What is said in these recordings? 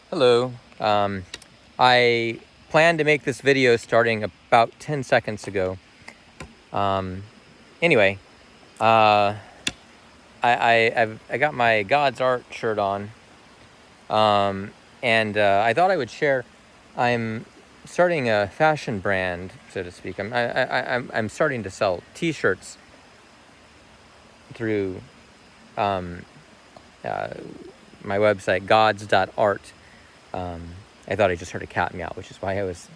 Hello. I planned to make this video starting about 10 seconds ago. Anyway, I got my God's Art shirt on, and I thought I would share. I'm starting a fashion brand, so to speak. I'm starting to sell T-shirts through my website, gods.art. I thought I just heard a cat meow, which is why I was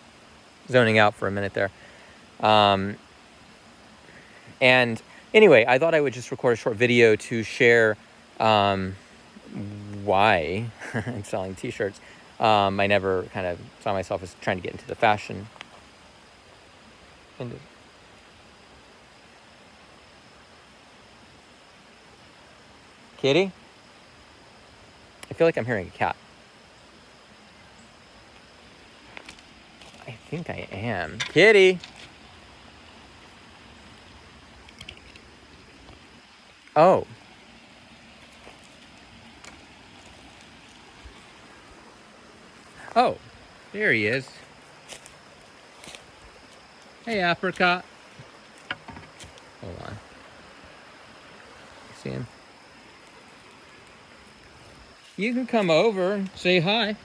zoning out for a minute there. And anyway, I thought I would just record a short video to share why I'm selling T-shirts. I never kind of saw myself as trying to get into the fashion. Kitty? I feel like I'm hearing a cat. I think I am. Kitty! Oh. Oh, there he is. Hey, apricot. Hold on. See him? You can come over and say hi.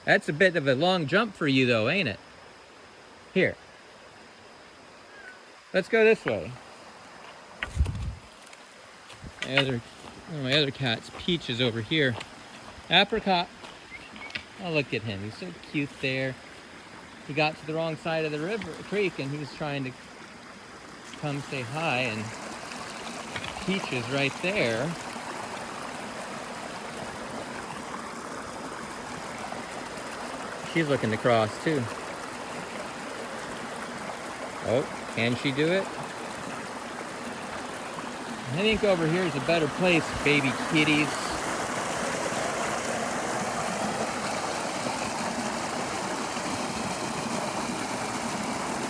That's a bit of a long jump for you, though, ain't it? Here. Let's go this way. One of my other cats, Peach, is over here. Apricot. Oh, look at him. He's so cute there. He got to the wrong side of the creek, and he's trying to come say hi, and Peach is right there. She's looking to cross, too. Oh, can she do it? I think over here is a better place, baby kitties.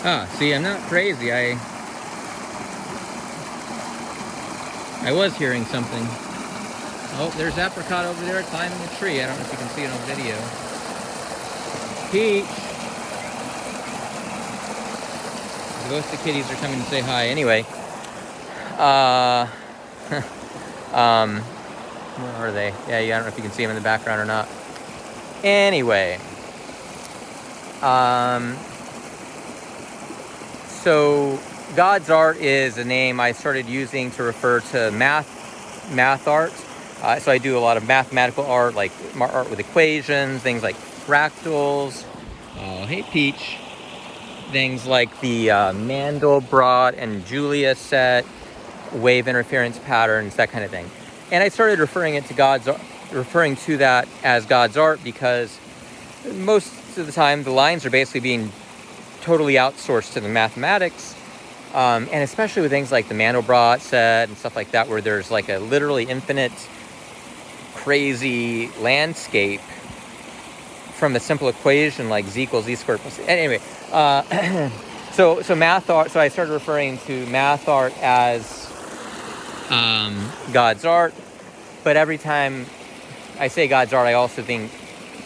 Ah, see, I'm not crazy. I was hearing something. Oh, there's apricot over there climbing a tree. I don't know if you can see it on video. Peach. Both the kitties are coming to say hi. Anyway, where are they? Yeah, I don't know if you can see them in the background or not. Anyway, so God's Art is a name I started using to refer to math art. So I do a lot of mathematical art, like art with equations, things like fractals. Oh, hey, Peach. Things like the Mandelbrot and Julia set, wave interference patterns, that kind of thing. And I started referring to that as God's Art because most of the time the lines are basically being totally outsourced to the mathematics, and especially with things like the Mandelbrot set and stuff like that, where there's like a literally infinite, crazy landscape from a simple equation like z equals z squared plus. Anyway, so math art. So I started referring to math art as God's Art. But every time I say God's Art, I also think,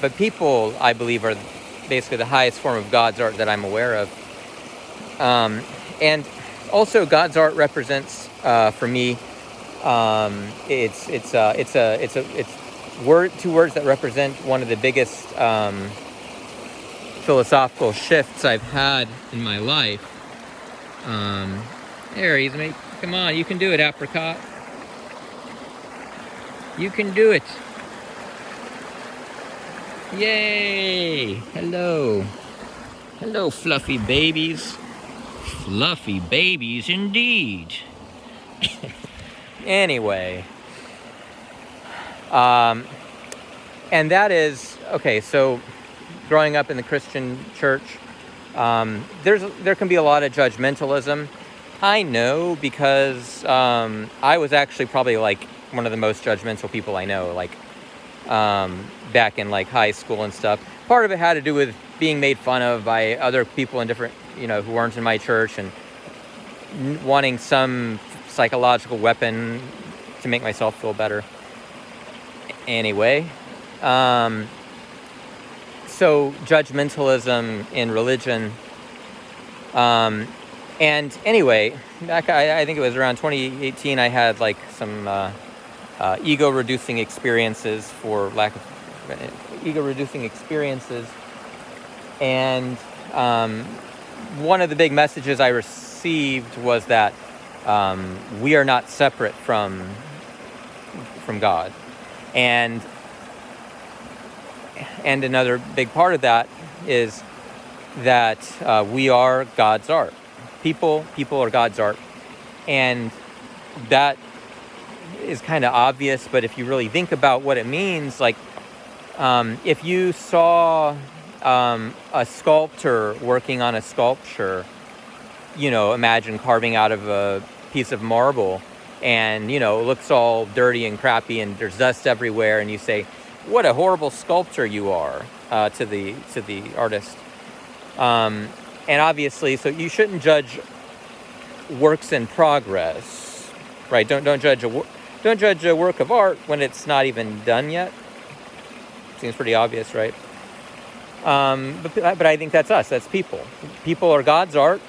but people, I believe, are basically the highest form of God's art that I'm aware of. And also God's Art represents, for me, it's two words that represent one of the biggest philosophical shifts I've had in my life. There he's mate. Come on, you can do it, apricot. You can do it. Yay! Hello. Hello, fluffy babies. Fluffy babies indeed. Anyway. And that is, okay, so growing up in the Christian church, there can be a lot of judgmentalism. I know because I was actually probably like one of the most judgmental people I know, like back in like high school and stuff. Part of it had to do with being made fun of by other people in different, who weren't in my church, and wanting some psychological weapon to make myself feel better. Anyway, so judgmentalism in religion. And anyway, I think it was around 2018, I had like some ego-reducing experiences, for lack of ego-reducing experiences. And one of the big messages I received was that we are not separate from God. And another big part of that is that we are God's art. People are God's art. And that is kind of obvious, but if you really think about what it means, like if you saw a sculptor working on a sculpture, imagine carving out of a piece of marble, and it looks all dirty and crappy and there's dust everywhere, and you say, what a horrible sculptor you are, to the artist. And obviously, so you shouldn't judge works in progress, right? Don't judge a work of art when it's not even done yet. Seems pretty obvious, right? But I think that's us. That's people. People are God's art,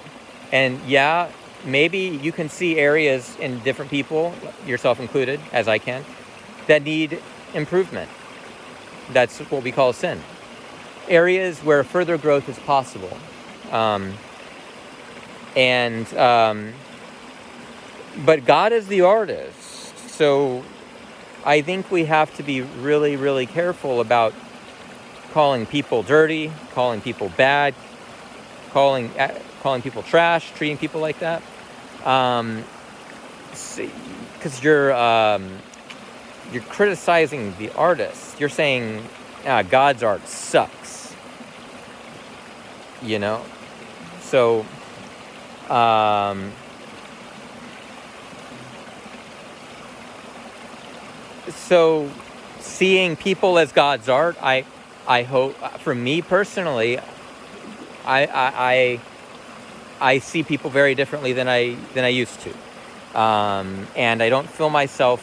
and yeah, maybe you can see areas in different people, yourself included, as I can, that need improvement. That's what we call sin. Areas where further growth is possible. But God is the artist. So I think we have to be really, really careful about calling people dirty, calling people bad, calling people trash, treating people like that. Because you're criticizing the artist. You're saying, God's art sucks. So so seeing people as God's art, I hope, for me personally, I see people very differently than I used to, and I don't feel myself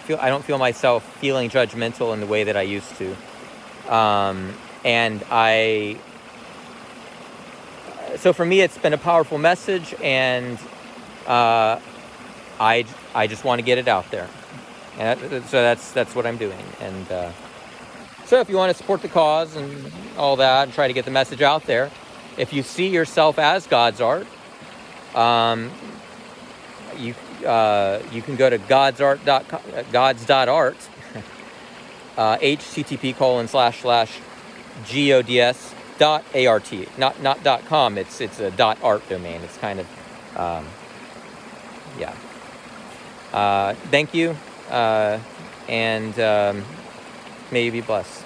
feeling judgmental in the way that I used to, so for me it's been a powerful message, and I just want to get it out there, and so that's what I'm doing. And so if you want to support the cause and all that and try to get the message out there, if you see yourself as God's art, you can go to gods.art, http://gods.art, not .com. It's a .art domain. It's kind of yeah. Thank you, and may you be blessed.